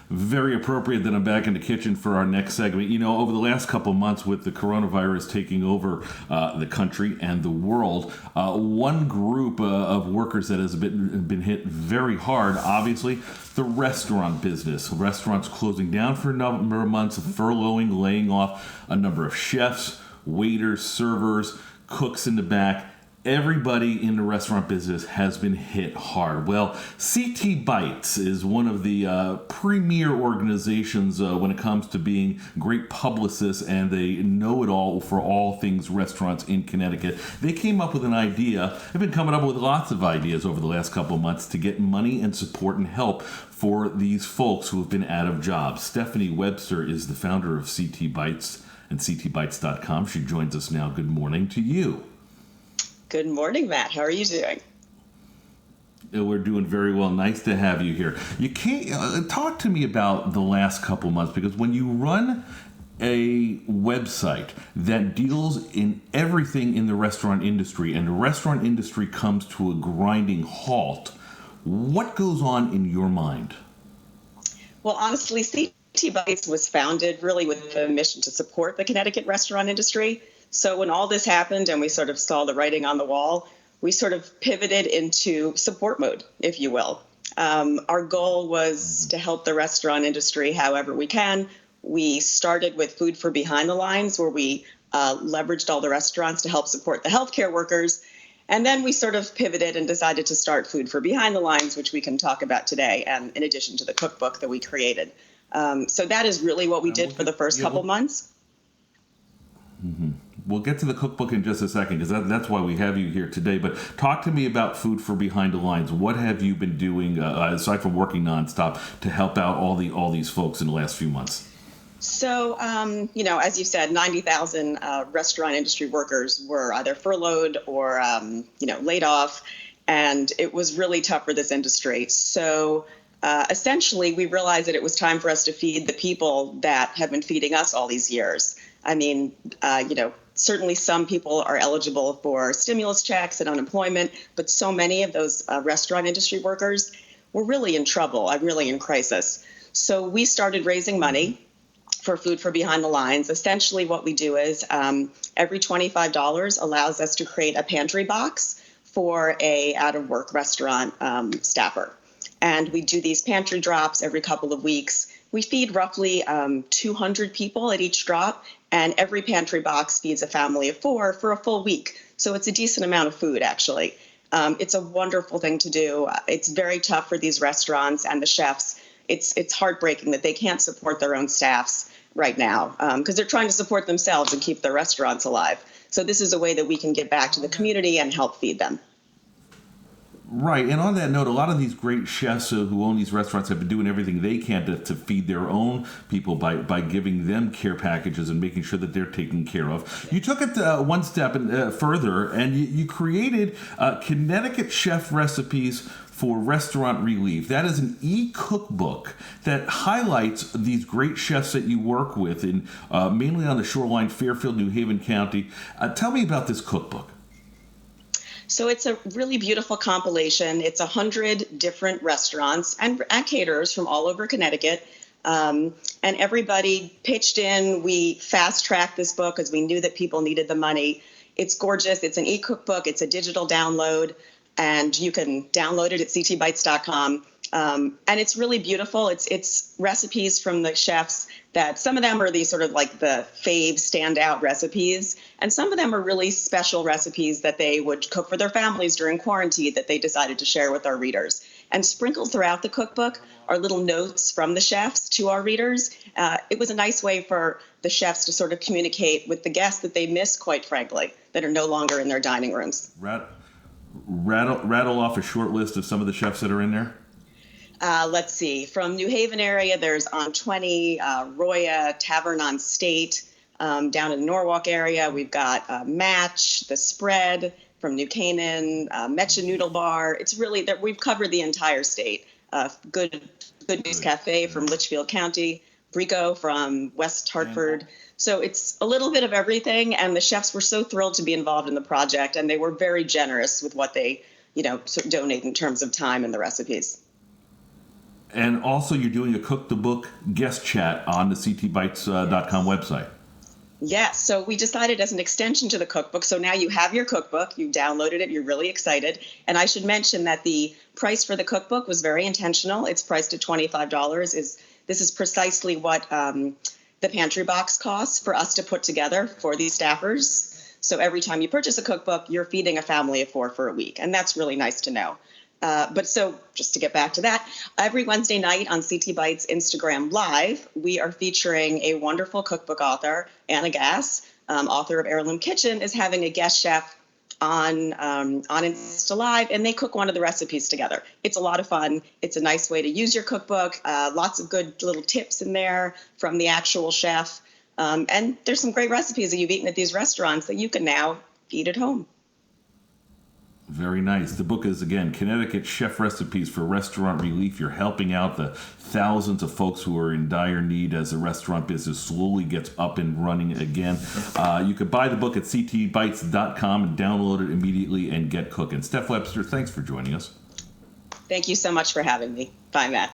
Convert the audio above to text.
Very appropriate that I'm back in the kitchen for our next segment. You know, over the last couple of months with the coronavirus taking over the country and the world, one group of workers that has been hit very hard, obviously, the restaurant business. Restaurants closing down for a number of months, furloughing, laying off a number of chefs, waiters, servers, cooks in the back. Everybody in the restaurant business has been hit hard. Well, Ctbites is one of the premier organizations when it comes to being great publicists, and they know it all for all things restaurants in Connecticut. They came up with an idea. They've been coming up with lots of ideas over the last couple of months to get money and support and help for these folks who have been out of jobs. Stephanie Webster is the founder of Ctbites and Ctbites.com. She joins us now. Good morning to you. Good morning, Matt. How are you doing? We're doing very well. Nice to have you here. You can't talk to me about the last couple months, because when you run a website that deals in everything in the restaurant industry and the restaurant industry comes to a grinding halt, what goes on in your mind? Well, honestly, Ctbites was founded really with the mission to support the Connecticut restaurant industry. So when all this happened and we sort of saw the writing on the wall, we sort of pivoted into support mode, if you will. Our goal was to help the restaurant industry however we can. We started with Food for Behind the Lines, where we leveraged all the restaurants to help support the healthcare workers. And then we sort of pivoted and decided to start Food for Behind the Lines, which we can talk about today, and in addition to the cookbook that we created. So that is really what we did for the first couple months. Mm-hmm. We'll get to the cookbook in just a second, because that's why we have you here today. But talk to me about Food for Behind the Lines. What have you been doing, aside from working nonstop, to help out all these folks in the last few months? So, as you said, 90,000 restaurant industry workers were either furloughed or, laid off. And it was really tough for this industry. So essentially, we realized that it was time for us to feed the people that have been feeding us all these years. I mean, certainly some people are eligible for stimulus checks and unemployment, but so many of those restaurant industry workers were really in trouble, really in crisis. So we started raising money for Food for Behind the Lines. Essentially what we do is every $25 allows us to create a pantry box for a out-of-work restaurant staffer. And we do these pantry drops every couple of weeks. We feed roughly 200 people at each drop, and every pantry box feeds a family of 4 for a full week. So it's a decent amount of food, actually. It's a wonderful thing to do. It's very tough for these restaurants and the chefs. It's heartbreaking that they can't support their own staffs right now because they're trying to support themselves and keep their restaurants alive. So this is a way that we can give back to the community and help feed them. Right, and on that note, a lot of these great chefs who own these restaurants have been doing everything they can to feed their own people by giving them care packages and making sure that they're taken care of. You took it one step further, and you created Connecticut Chef Recipes for Restaurant Relief. That is an e-cookbook that highlights these great chefs that you work with, in mainly on the shoreline, Fairfield, New Haven County. Tell me about this cookbook. So it's a really beautiful compilation. It's 100 different restaurants and caterers from all over Connecticut. And everybody pitched in. We fast-tracked this book because we knew that people needed the money. It's gorgeous. It's an e-cookbook. It's a digital download, and you can download it at ctbites.com. And it's really beautiful. It's recipes from the chefs that some of them are these sort of like the fave standout recipes. And some of them are really special recipes that they would cook for their families during quarantine that they decided to share with our readers. And sprinkled throughout the cookbook are little notes from the chefs to our readers. It was a nice way for the chefs to sort of communicate with the guests that they miss, quite frankly, that are no longer in their dining rooms. Rattle off a short list of some of the chefs that are in there. Let's see. From New Haven area, there's On 20, Roya, Tavern on State. Down in the Norwalk area, we've got Match, The Spread from New Canaan, Metcha Noodle Bar. It's really that we've covered the entire state. Good News Cafe from Litchfield County, Brico from West Hartford. So it's a little bit of everything, and the chefs were so thrilled to be involved in the project, and they were very generous with what they, donate in terms of time and the recipes. And also, you're doing a Cook the Book guest chat on the ctbites.com website. Yes, so we decided as an extension to the cookbook. So now you have your cookbook, you downloaded it, you're really excited. And I should mention that the price for the cookbook was very intentional. It's priced at $25. This is precisely what the pantry box costs for us to put together for these staffers. So every time you purchase a cookbook, you're feeding a family of 4 for a week. And that's really nice to know. But so just to get back to that, every Wednesday night on Ctbites Instagram Live, we are featuring a wonderful cookbook author, Anna Gass, author of Heirloom Kitchen, is having a guest chef on Insta Live, and they cook one of the recipes together. It's a lot of fun. It's a nice way to use your cookbook. Lots of good little tips in there from the actual chef. And there's some great recipes that you've eaten at these restaurants that you can now eat at home. Very nice. The book is, again, Connecticut Chef Recipes for Restaurant Relief. You're helping out the thousands of folks who are in dire need as the restaurant business slowly gets up and running again. You could buy the book at ctbites.com and download it immediately and get cooking. Steph Webster, thanks for joining us. Thank you so much for having me. Bye, Matt.